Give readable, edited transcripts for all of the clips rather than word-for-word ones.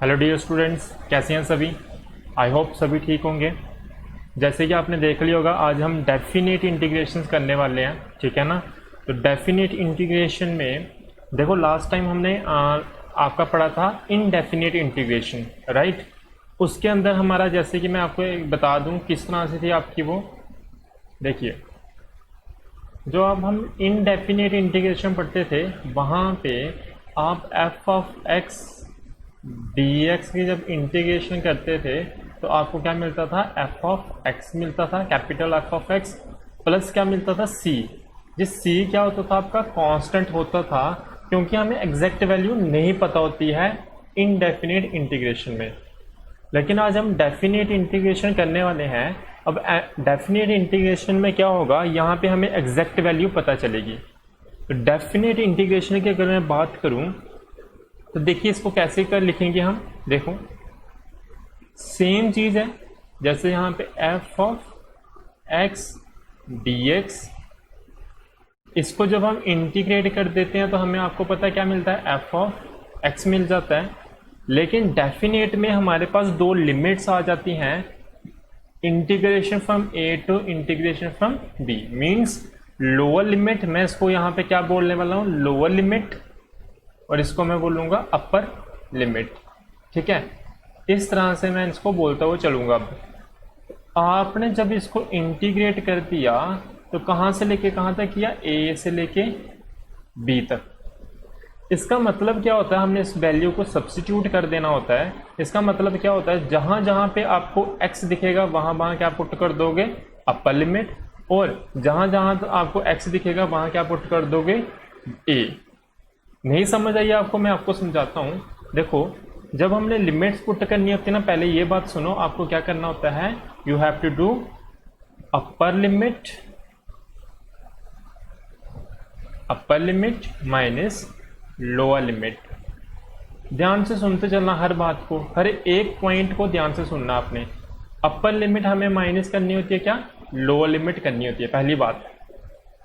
Hello dear students, कैसे हैं सभी। आई होप सभी ठीक होंगे। जैसे कि आपने देख लिया होगा, आज हम डेफिनेट इंटीग्रेशंस करने वाले हैं, ठीक है ना। तो डेफिनेट इंटीग्रेशन में देखो, लास्ट टाइम हमने आपका पढ़ा था इनडेफिनेट इंटीग्रेशन, राइट। उसके अंदर हमारा, जैसे कि मैं आपको एक बता दूं किस तरह से थी आपकी वो, देखिए जो अब हम इनडेफिनेट इंटीग्रेशन पढ़ते थे वहाँ पे आप F of x D x की जब इंटीग्रेशन करते थे तो आपको क्या मिलता था, एफ ऑफ एक्स मिलता था, capital F of x, plus क्या मिलता था, सी। जिस सी क्या होता था आपका, कांस्टेंट होता था, क्योंकि हमें एग्जैक्ट वैल्यू नहीं पता होती है इनडेफिनेट इंटीग्रेशन में। लेकिन आज हम डेफिनेट इंटीग्रेशन करने वाले हैं। अब डेफिनेट इंटीग्रेशन में क्या होगा, यहाँ पे हमें एग्जैक्ट वैल्यू पता चलेगी। तो डेफिनेट इंटीग्रेशन की अगर मैं बात करूँ तो देखिए इसको कैसे कर लिखेंगे हम, देखो सेम चीज़ है। जैसे यहाँ पे F of x D x, इसको जब हम इंटीग्रेट कर देते हैं तो हमें, आपको पता है क्या मिलता है, एफ ऑफ एक्स मिल जाता है। लेकिन डेफिनेट में हमारे पास दो लिमिट्स आ जाती हैं, integration from A to integration from B, means lower limit. मैं इसको यहाँ पे क्या बोलने वाला हूँ, लोअर लिमिट, और इसको मैं बोलूँगा अपर लिमिट, ठीक है। इस तरह से मैं इसको बोलता हुआ चलूँगा। अब आपने जब इसको इंटीग्रेट कर दिया तो कहाँ से लेके कहाँ तक किया, ए से लेके बी तक। इसका मतलब क्या होता है, हमने इस वैल्यू को सब्स्टिट्यूट कर देना होता है। इसका मतलब क्या होता है, जहाँ जहाँ पे आपको x दिखेगा वहाँ वहाँ क्या पुट कर दोगे, अपर लिमिट, और जहाँ जहाँ आपको x दिखेगा वहाँ क्या पुट कर दोगे, a। नहीं समझ आई आपको, मैं आपको समझाता हूँ। देखो, जब हमने लिमिट्स पुट करनी होती है ना, पहले ये बात सुनो, आपको क्या करना होता है, you have to do upper limit minus lower limit. ध्यान से सुनते चलना हर बात को, हर एक पॉइंट को ध्यान से सुनना आपने। अपर लिमिट हमें माइनस करनी होती है क्या, लोअर लिमिट करनी होती है, पहली बात।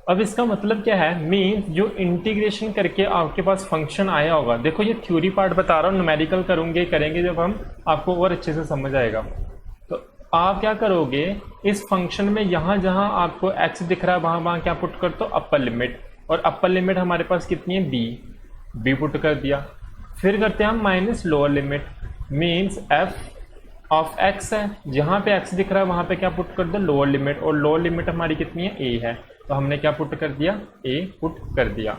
अब इसका मतलब क्या है, मीन्स जो इंटीग्रेशन करके आपके पास फंक्शन आया होगा, देखो ये थ्योरी पार्ट बता रहा हूँ, न्यूमेरिकल करेंगे जब हम, आपको और अच्छे से समझ आएगा। तो आप क्या करोगे, इस फंक्शन में यहाँ जहाँ आपको x दिख रहा है वहाँ वहाँ क्या पुट कर दो, अपर लिमिट। और अपर लिमिट हमारे पास कितनी है, बी पुट कर दिया। फिर करते हैं हम minus lower limit, means F of x है, जहाँ पे x दिख रहा है वहाँ पे क्या पुट कर दो, लोअर लिमिट, और लोअर लिमिट हमारी कितनी है, a है, तो हमने क्या पुट कर दिया, a पुट कर दिया।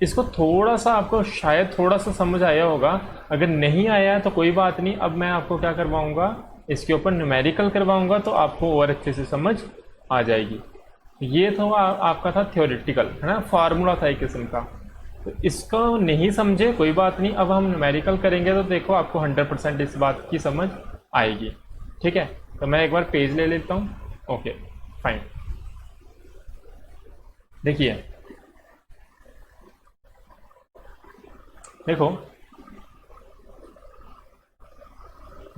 इसको थोड़ा सा आपको शायद थोड़ा सा समझ आया होगा, अगर नहीं आया है तो कोई बात नहीं। अब मैं आपको क्या करवाऊंगा, इसके ऊपर न्यूमेरिकल करवाऊंगा, तो आपको और अच्छे से समझ आ जाएगी। ये तो आपका था थ्योरेटिकल, है ना, फार्मूला था एक किस्म का। तो इसको नहीं समझे कोई बात नहीं, अब हम न्यूमेरिकल करेंगे तो देखो आपको 100% इस बात की समझ आएगी, ठीक है। तो मैं एक बार पेज ले लेता हूँ, ओके फाइन। देखिए, देखो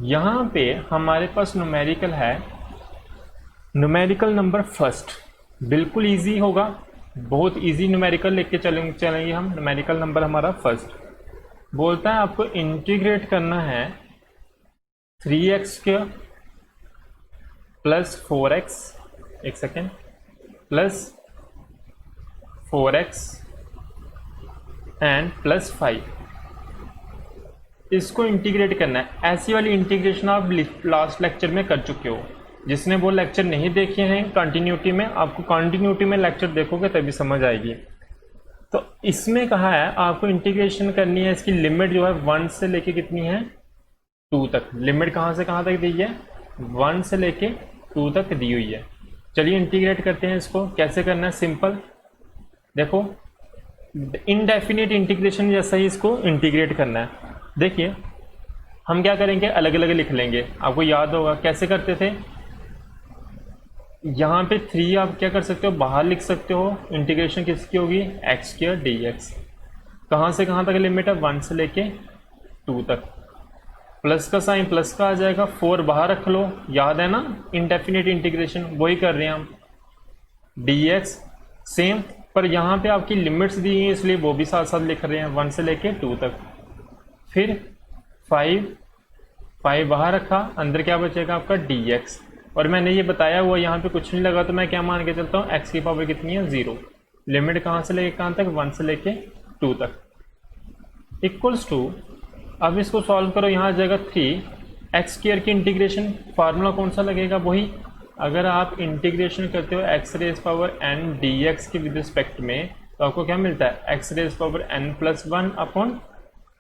यहाँ पे हमारे पास न्यूमेरिकल है, न्यूमेरिकल नंबर फर्स्ट, बिल्कुल इजी होगा, बहुत इजी न्यूमेरिकल लेके चलेंगे हम। न्यूमेरिकल नंबर हमारा फर्स्ट बोलता है आपको इंटीग्रेट करना है 3x² प्लस 4x, एक second, plus 4x and plus 5। इसको इंटीग्रेट करना है। ऐसी वाली इंटीग्रेशन आप लास्ट लेक्चर में कर चुके हो। जिसने वो लेक्चर नहीं देखे हैं कंटिन्यूटी में, आपको कंटिन्यूटी में लेक्चर देखोगे तभी समझ आएगी। तो इसमें कहा है आपको इंटीग्रेशन करनी है, इसकी लिमिट जो है 1 से लेके कितनी है, 2 तक। लिमिट कहाँ से कहाँ तक दी है, 1 से लेके 2 तक दी हुई है। चलिए इंटीग्रेट करते हैं इसको। कैसे करना है, सिंपल, देखो इनडेफिनेट इंटीग्रेशन जैसा ही इसको इंटीग्रेट करना है। देखिए हम क्या करेंगे, अलग अलग लिख लेंगे। आपको याद होगा कैसे करते थे, यहाँ पे 3 आप क्या कर सकते हो, बाहर लिख सकते हो। इंटीग्रेशन किसकी होगी, x² dx। कहाँ से कहाँ तक लिमिट है, 1 से लेके 2 तक। प्लस का साइन प्लस का आ जाएगा, 4 बाहर रख लो, याद है ना, इनडेफिनेट इंटीग्रेशन वही कर रहे हैं हम। dx सेम, पर यहाँ पे आपकी लिमिट्स दी हैं इसलिए वो भी साथ साथ लिख रहे हैं, 1 से लेके 2 तक। फिर 5 बाहर रखा, अंदर क्या बचेगा आपका dx, और मैंने ये बताया हुआ यहाँ पे कुछ नहीं लगा, तो मैं क्या मान के चलता हूँ x की पावर कितनी है 0। लिमिट कहाँ से लेके कहाँ तक, 1 से लेके 2 तक, इक्वल्स टू, अब इसको सॉल्व करो, यहाँ आ जाएगा 3x² की इंटीग्रेशन, फार्मूला कौन सा लगेगा, वही अगर आप इंटीग्रेशन करते हो x⁻n dx के विद रिस्पेक्ट में, तो आपको क्या मिलता है x⁻n+1 अपॉन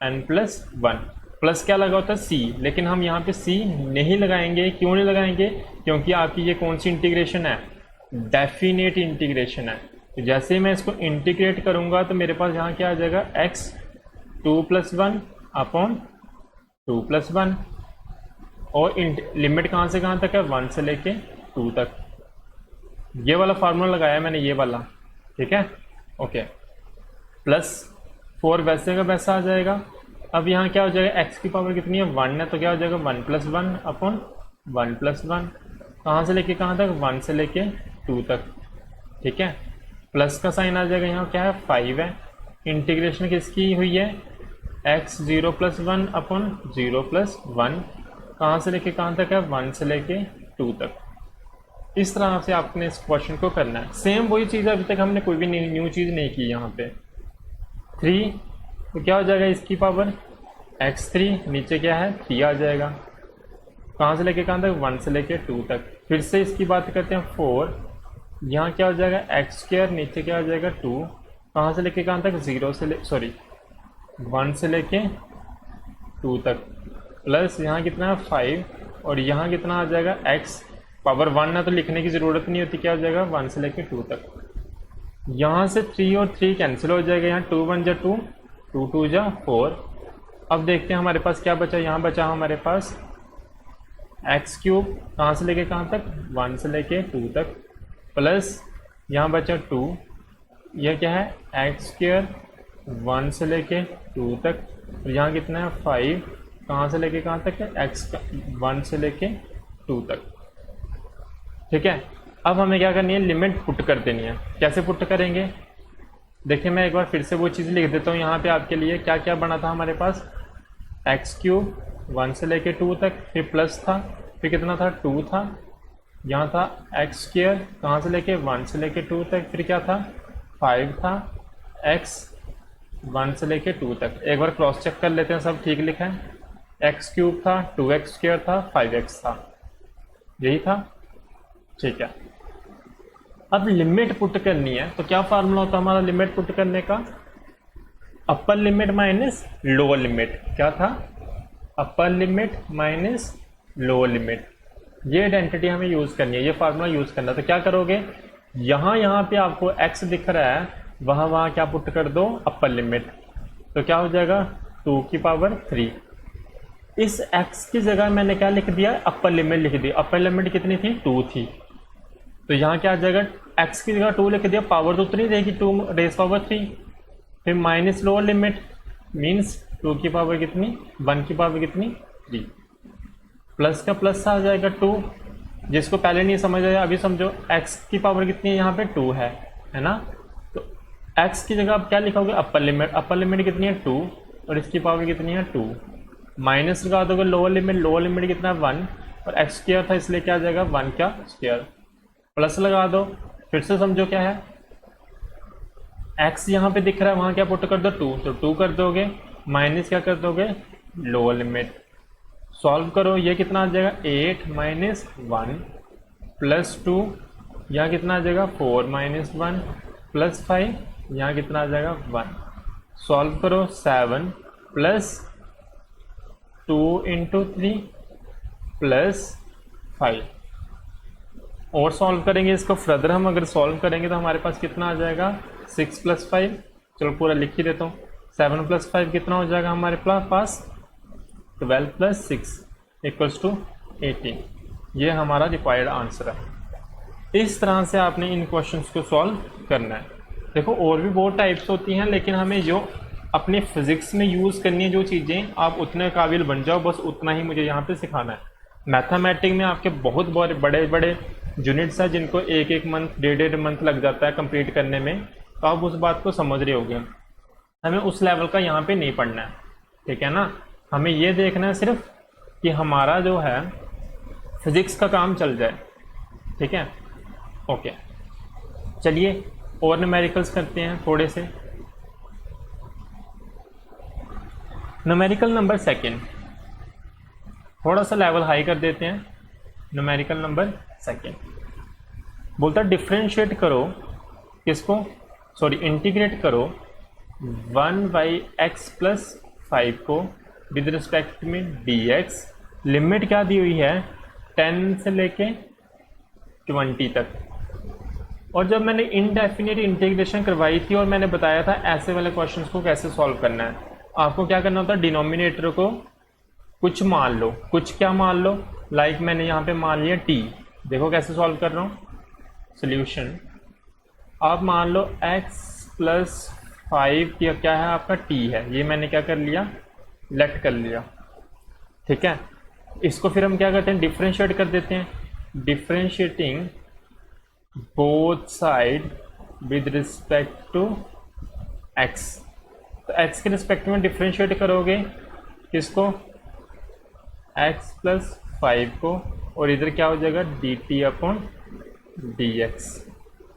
n+1, प्लस क्या लगा होता है c, लेकिन हम यहाँ पे c नहीं लगाएंगे। क्यों नहीं लगाएंगे, क्योंकि आपकी ये कौन सी इंटीग्रेशन है, डेफिनेट इंटीग्रेशन है। तो जैसे ही मैं इसको इंटीग्रेट करूँगा तो मेरे पास यहाँ क्या आ जाएगा x2+1 अपॉन 2+1, और लिमिट कहाँ से कहाँ तक है, 1 से लेके 2 तक। ये वाला फार्मूला लगाया मैंने, ये वाला, ठीक है, ओके। प्लस 4 वैसे का वैसा आ जाएगा। अब यहाँ क्या हो जाएगा, x की पावर कितनी है 1 है, तो क्या हो जाएगा 1+1 अपॉन 1+1, कहाँ से लेके कहाँ तक, 1 से लेके 2 तक, ठीक है। प्लस का साइन आ जाएगा, यहाँ क्या है 5 है, इंटीग्रेशन किसकी हुई है x0+1 अपॉन 0+1, कहाँ से लेके कहाँ तक है, 1 से लेके 2 तक। इस तरह से आपने इस क्वेश्चन को करना है। सेम वही चीज़, अभी तक हमने कोई भी न्यू चीज़ नहीं की। यहाँ पे 3, तो क्या हो जाएगा इसकी पावर x3, नीचे क्या है 3 आ जाएगा, कहाँ से लेके कहाँ तक, 1 से लेके 2 तक। फिर से इसकी बात करते हैं 4, यहाँ क्या हो जाएगा x², नीचे क्या हो जाएगा 2, कहाँ से लेके कहाँ तक, 1 से लेके 2 तक, प्लस यहाँ कितना है 5, और यहाँ कितना आ जाएगा x पावर 1 है तो लिखने की ज़रूरत नहीं होती, क्या हो जाएगा 1 से लेके 2 तक। यहाँ से 3 और 3 कैंसिल हो जाएगा, यहाँ 2 1 जा 2, 2 2 जा 4। अब देखते हैं हमारे पास क्या बचा, यहाँ बचा हमारे पास x3, कहाँ से लेके कहाँ तक, 1 से लेके 2 तक, प्लस यहाँ बचा 2, यह क्या है x², 1 से लेके 2 तक, और यहाँ कितना है 5, कहाँ से लेके कहाँ तक है, x1 से लेके 2 तक, ठीक है। अब हमें क्या करनी है, लिमिट पुट कर देनी है। कैसे पुट करेंगे, देखिए मैं एक बार फिर से वो चीज़ लिख देता हूँ यहाँ पे आपके लिए। क्या क्या बना था हमारे पास, x3 1 से लेके 2 तक, फिर प्लस था, फिर कितना था 2 था, यहाँ था x², कहाँ से लेके 1 से लेके 2 तक, फिर क्या था 5 था, x 1 से लेके 2 तक। एक बार क्रॉस चेक कर लेते हैं सब ठीक लिखा है, x³ था, 2x² था, 5x था, यही था, ठीक है। अब लिमिट पुट करनी है, तो क्या फार्मूला होता है हमारा लिमिट पुट करने का, अपर लिमिट माइनस लोअर लिमिट। क्या था, अपर लिमिट माइनस लोअर लिमिट। ये आइडेंटिटी हमें यूज़ करनी है, ये फार्मूला यूज़ करना है। तो क्या करोगे, यहाँ पे आपको x दिख रहा है, वहाँ क्या पुट कर दो, अपर लिमिट, तो क्या हो जाएगा 2 की पावर 3। इस x की जगह मैंने क्या लिख दिया, अपर लिमिट लिख दी। अपर लिमिट कितनी थी, 2 थी, तो यहाँ क्या आ जाएगा, x की जगह 2 लिख दिया, पावर तो उतनी रहेगी 2 रेज पावर 3, फिर माइनस लोअर लिमिट मीन्स 2 की पावर कितनी, 1 की पावर कितनी 3, प्लस का प्लस आ जाएगा 2। जिसको पहले नहीं समझ आया अभी समझो, x की पावर कितनी है, यहाँ पे 2 है ना, तो x की जगह आप क्या लिखोगे, अपर लिमिट। अपर लिमिट कितनी है 2, और इसकी पावर कितनी है 2, माइनस लगा दोगे लोअर लिमिट कितना है 1, और x² था इसलिए क्या आ जाएगा 1 का स्क्वायर, प्लस लगा दो, फिर से समझो क्या है, x यहाँ पे दिख रहा है, वहाँ क्या पुट कर दो 2, तो 2 कर दोगे, माइनस क्या कर दोगे लोअर लिमिट, सॉल्व करो, ये कितना आ जाएगा 8 माइनस 1 प्लस 2, यहाँ कितना आ जाएगा 4 माइनस 1 प्लस 5, यहाँ कितना आ जाएगा 1, सॉल्व करो 7 प्लस 2 इंटू 3 प्लस 5, और सॉल्व करेंगे इसको फर्दर। हम अगर सॉल्व करेंगे तो हमारे पास कितना आ जाएगा 6 प्लस 5, चलो पूरा लिख ही देता हूँ, 7 प्लस 5 कितना हो जाएगा हमारे पास 12 प्लस 6 इक्वल्स टू 18। ये हमारा रिक्वायर्ड आंसर है। इस तरह से आपने इन क्वेश्चंस को सॉल्व करना है। देखो और भी बहुत टाइप्स होती हैं, लेकिन हमें जो अपने फिजिक्स में यूज़ करनी है जो चीज़ें, आप उतने काबिल बन जाओ, बस उतना ही मुझे यहाँ पे सिखाना है। मैथमेटिक्स में आपके बहुत बड़े बड़े यूनिट्स हैं जिनको एक मंथ 1.5 मंथ लग जाता है कंप्लीट करने में, तो आप उस बात को समझ रहे होगे। हमें उस लेवल का यहाँ पे नहीं पढ़ना है, ठीक है ना। हमें ये देखना है सिर्फ कि हमारा जो है फिजिक्स का काम चल जाए, ठीक है। ओके, चलिए और न्यूमेरिकल्स करते हैं थोड़े से। न्यूमेरिकल नंबर सेकंड, थोड़ा सा लेवल हाई कर देते हैं। न्यूमेरिकल नंबर सेकंड बोलता है डिफ्रेंशिएट करो किसको, सॉरी इंटीग्रेट करो 1/x+5 को विद रिस्पेक्ट में dx। लिमिट क्या दी हुई है 10 से लेके 20 तक। और जब मैंने इनडेफिनिट इंटीग्रेशन करवाई थी और मैंने बताया था ऐसे वाले क्वेश्चंस को कैसे सॉल्व करना है, आपको क्या करना होता है, डिनोमिनेटर को कुछ मान लो। कुछ क्या मान लो, लाइक मैंने यहाँ पे मान लिया t। देखो कैसे सॉल्व कर रहा हूँ, सोल्यूशन आप मान लो x+5 क्या है आपका t है, ये मैंने क्या कर लिया, लेट कर लिया, ठीक है। इसको फिर हम क्या करते हैं, डिफरेंशिएट कर देते हैं। Differentiating both side with respect to x, तो x के रिस्पेक्ट में डिफरेंशिएट करोगे किसको, x+5 को, और इधर क्या हो जाएगा dt/dx।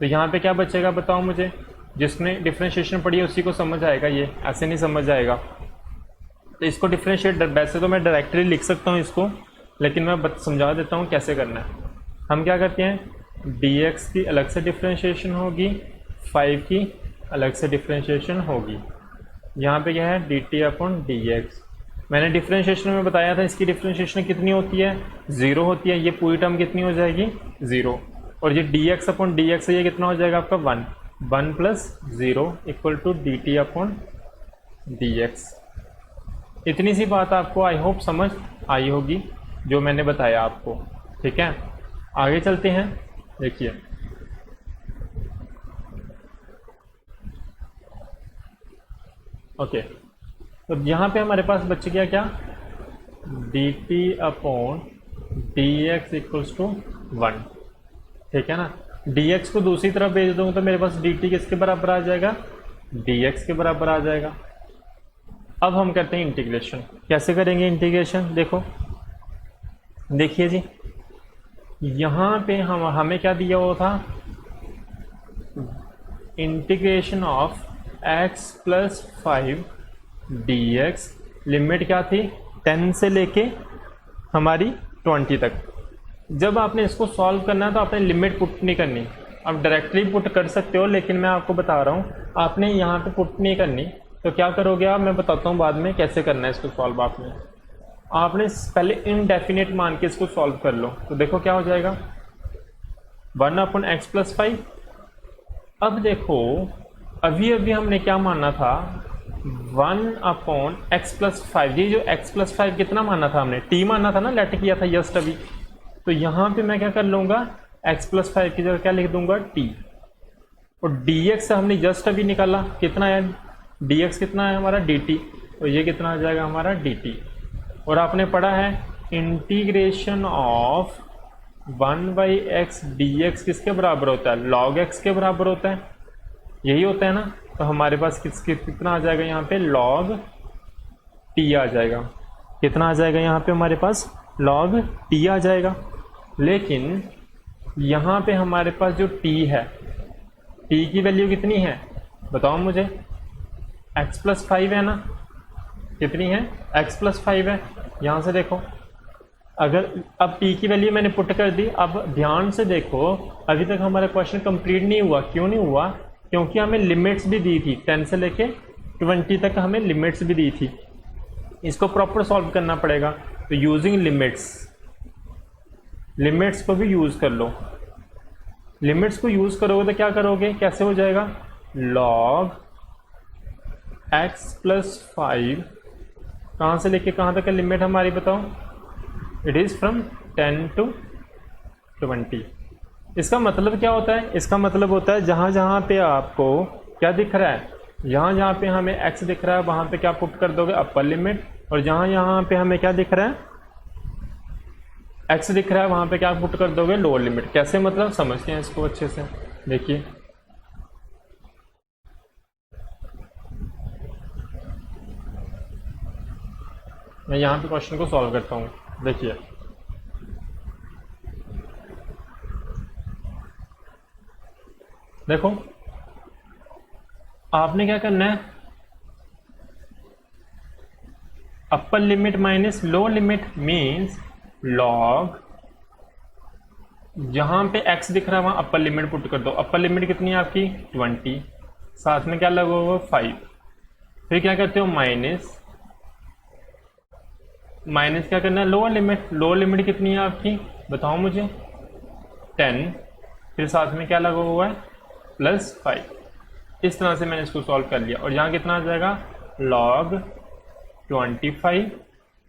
तो यहाँ पे क्या बचेगा बताओ मुझे, जिसने डिफरेंशिएशन पढ़ी है उसी को समझ आएगा, ये ऐसे नहीं समझ आएगा। तो इसको डिफरेंशिएट, वैसे तो मैं डायरेक्टली लिख सकता हूँ इसको, लेकिन मैं समझा देता हूँ कैसे करना है। हम क्या करते हैं, dx की अलग से डिफरेंशिएशन होगी, 5 की अलग से डिफरेंशिएशन होगी। यहाँ पे क्या है dt/dx। मैंने डिफरेंशिएशन में बताया था इसकी डिफरेंशिएशन कितनी होती है, 0 होती है। ये पूरी टर्म कितनी हो जाएगी, 0। और ये dx/dx है, ये कितना हो जाएगा आपका 1। 1 + 0 = dt/dx। इतनी सी बात आपको आई होप समझ आई होगी जो मैंने बताया आपको, ठीक है। आगे चलते हैं, देखिए ओके। तो यहाँ पे हमारे पास बच गया क्या, dt/dx = 1, ठीक है ना। dx को दूसरी तरफ भेज दूँगा तो मेरे पास dt किसके बराबर आ जाएगा, dx के बराबर आ जाएगा। अब हम करते हैं इंटीग्रेशन। कैसे करेंगे इंटीग्रेशन, देखो देखिए जी, यहाँ पे हमें क्या दिया हुआ था, integration of x+5 dx। Limit क्या थी 10 से लेके हमारी 20 तक। जब आपने इसको सॉल्व करना है तो आपने लिमिट पुट नहीं करनी, आप डायरेक्टली पुट कर सकते हो, लेकिन मैं आपको बता रहा हूँ आपने यहाँ पे पुट नहीं करनी। तो क्या करोगे आप, मैं बताता हूँ बाद में कैसे करना है इसको सॉल्व। आपने पहले इनडेफिनेट मान के इसको सॉल्व कर लो। तो देखो क्या हो जाएगा, 1/x+5। अब देखो अभी हमने क्या माना था, 1/x+5। ये जो x+5 कितना माना था हमने, t माना था ना, लेट किया था जस्ट अभी। तो यहाँ पे मैं क्या कर लूँगा, x+5 की जगह क्या लिख दूंगा, t। और dx से हमने जस्ट अभी निकाला, कितना है dx, कितना है हमारा dt। तो ये कितना आ जाएगा हमारा dt। और आपने पढ़ा है इंटीग्रेशन ऑफ 1/x dx किसके बराबर होता है, log x के बराबर होता है, यही होता है ना। तो हमारे पास कितना आ जाएगा यहाँ पे, log t आ जाएगा। कितना आ जाएगा यहाँ पे हमारे पास, log t आ जाएगा। लेकिन यहाँ पे हमारे पास जो t है, t की वैल्यू कितनी है बताओ मुझे, x+5 है ना, कितनी है, x+5 है। यहाँ से देखो, अगर अब t की वैल्यू मैंने पुट कर दी। अब ध्यान से देखो, अभी तक हमारा क्वेश्चन कंप्लीट नहीं हुआ। क्यों नहीं हुआ, क्योंकि हमें लिमिट्स भी दी थी, 10 से लेके 20 तक हमें लिमिट्स भी दी थी। इसको प्रॉपर सॉल्व करना पड़ेगा। तो यूजिंग लिमिट्स को भी यूज़ कर लो। लिमिट्स को यूज़ करोगे तो क्या करोगे, कैसे हो जाएगा, log x+5 कहाँ से लेके कहाँ तक है लिमिट हमारी बताओ, इट इज़ फ्रॉम 10 to 20। इसका मतलब क्या होता है, इसका मतलब होता है जहाँ जहाँ पे आपको क्या दिख रहा है, जहाँ जहाँ पे हमें x दिख रहा है वहाँ पे क्या पुट कर दोगे, अपर लिमिट। और जहाँ यहाँ पे हमें क्या दिख रहा है, x दिख रहा है, वहाँ पे क्या पुट कर दोगे, लोअर लिमिट। कैसे, मतलब समझते हैं इसको अच्छे से। देखिए मैं यहाँ पे क्वेश्चन को सॉल्व करता हूँ। देखिए देखो, आपने क्या करना है, अपर limit minus lower limit means log, जहां पे x दिख रहा है वहां अपर लिमिट पुट कर दो। अपर लिमिट कितनी है आपकी 20, साथ में क्या लगा होगा 5। फिर क्या करते हो माइनस, माइनस क्या करना है लोअर लिमिट, लोअर लिमिट कितनी है आपकी बताओ मुझे 10, फिर साथ में क्या लगा हुआ है +5। इस तरह से मैंने इसको सॉल्व कर लिया और यहाँ कितना आ जाएगा log 25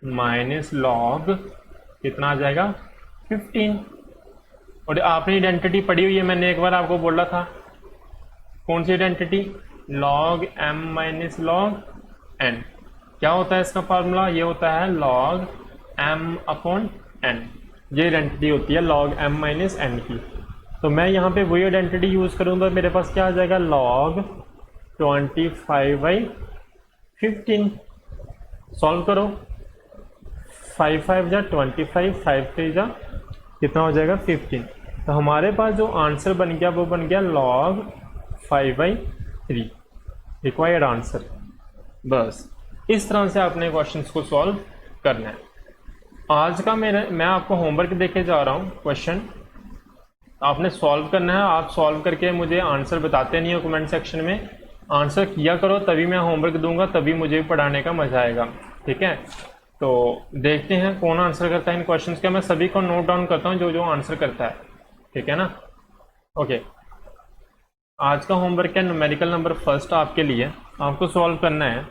माइनस log कितना आ जाएगा 15। और आपने आइडेंटिटी पढ़ी हुई है, मैंने एक बार आपको बोला था, कौन सी identity, log m minus log n। क्या होता है इसका फार्मूला, ये होता है log m अपॉन n। ये आइडेंटिटी होती है log m माइनस n की। तो मैं यहाँ पे वही आइडेंटिटी यूज़ करूँगा, मेरे पास क्या आ जाएगा log 25/15। सॉल्व करो, 5 5 जा 25, 5 3 जा कितना हो जाएगा 15। तो हमारे पास जो आंसर बन गया वो बन गया log 5/3 रिक्वायर्ड आंसर। बस इस तरह से आपने क्वेश्चंस को सॉल्व करना है। आज का मैं आपको होमवर्क देके जा रहा हूँ, क्वेश्चन आपने सॉल्व करना है। आप सॉल्व करके मुझे आंसर बताते नहीं हो कमेंट सेक्शन में, आंसर किया करो, तभी मैं होमवर्क दूंगा, तभी मुझे भी पढ़ाने का मजा आएगा। ठीक है, तो देखते हैं कौन आंसर करता है इन क्वेश्चंस का। मैं सभी को नोट डाउन करता हूँ जो जो आंसर करता है, ठीक है ना। ओके, आज का होमवर्क है न्यूमेरिकल नंबर फर्स्ट आपके लिए। आपको सॉल्व करना है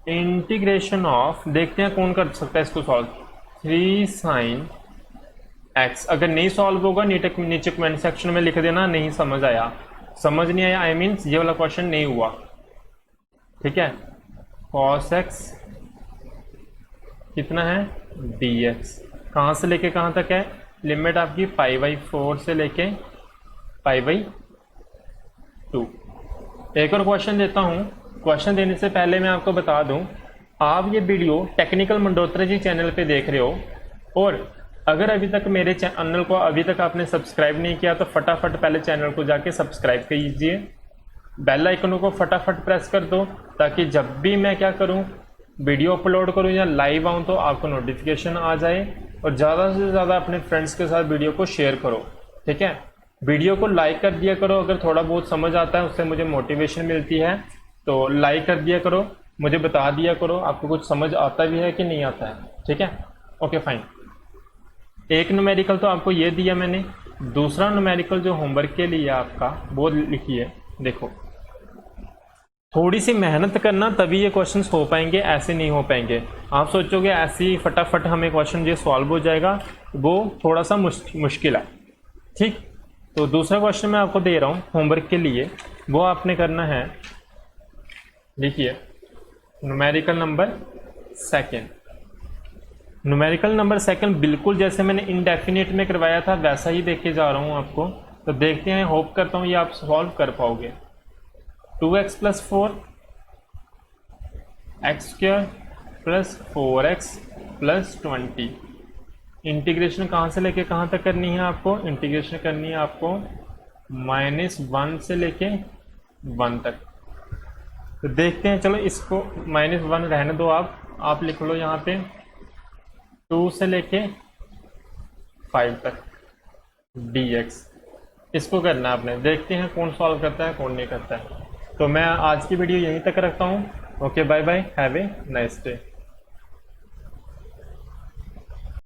इंटीग्रेशन ऑफ, देखते हैं कौन कर सकता है इसको सॉल्व, 3 sin x। अगर नहीं सॉल्व होगा नीचे कमेंट सेक्शन में लिख देना नहीं समझ आया, समझ नहीं आया आई मीन्स ये वाला क्वेश्चन नहीं हुआ। ठीक है, cos x कितना है dx, कहाँ से लेके कहाँ तक है, लिमिट आपकी π/4 से लेके π/2। एक और क्वेश्चन देता हूँ। क्वेश्चन देने से पहले मैं आपको बता दूं, आप ये वीडियो टेक्निकल मंडोत्रा जी चैनल पे देख रहे हो, और अगर अभी तक मेरे चैनल को अभी तक आपने सब्सक्राइब नहीं किया तो फटाफट पहले चैनल को जाके सब्सक्राइब कीजिए, बेल आइकन को फटाफट प्रेस कर दो, ताकि जब भी मैं क्या करूं वीडियो अपलोड करूं या लाइव आऊं तो आपको नोटिफिकेशन आ जाए। और ज़्यादा से ज़्यादा अपने फ्रेंड्स के साथ वीडियो को शेयर करो। ठीक है, वीडियो को लाइक कर दिया करो, अगर थोड़ा बहुत समझ आता है उससे मुझे मोटिवेशन मिलती है, तो लाइक कर दिया करो, मुझे बता दिया करो आपको कुछ समझ आता भी है कि नहीं आता है। ठीक है, ओके फाइन। एक न्यूमेरिकल तो आपको ये दिया मैंने, दूसरा न्यूमेरिकल जो होमवर्क के लिए आपका वो लिखिए। देखो, थोड़ी सी मेहनत करना तभी ये क्वेश्चंस हो पाएंगे, ऐसे नहीं हो पाएंगे। आप सोचोगे ऐसे ही फटाफट हमें क्वेश्चन ये सॉल्व हो जाएगा, वो थोड़ा सा मुश्किल है। ठीक, तो दूसरा क्वेश्चन मैं आपको दे रहा हूँ होमवर्क के लिए, वो आपने करना है, देखिए numerical number second. Numerical number second बिल्कुल जैसे मैंने इंडेफिनिट में करवाया था वैसा ही देखे जा रहा हूँ आपको। तो देखते हैं, होप करता हूँ ये आप सॉल्व कर पाओगे। 2x + 4 x² + 4x + 20। इंटीग्रेशन कहाँ से लेके कहाँ तक करनी है आपको, इंटीग्रेशन करनी है आपको -1 से लेके 1 तक। तो देखते हैं, चलो इसको -1 रहने दो, आप लिख लो यहाँ पे 2 से लेके 5 तक dx। इसको करना है आपने, देखते हैं कौन सॉल्व करता है कौन नहीं करता है। तो मैं आज की वीडियो यहीं तक रखता हूँ। Okay, bye bye, have a nice day.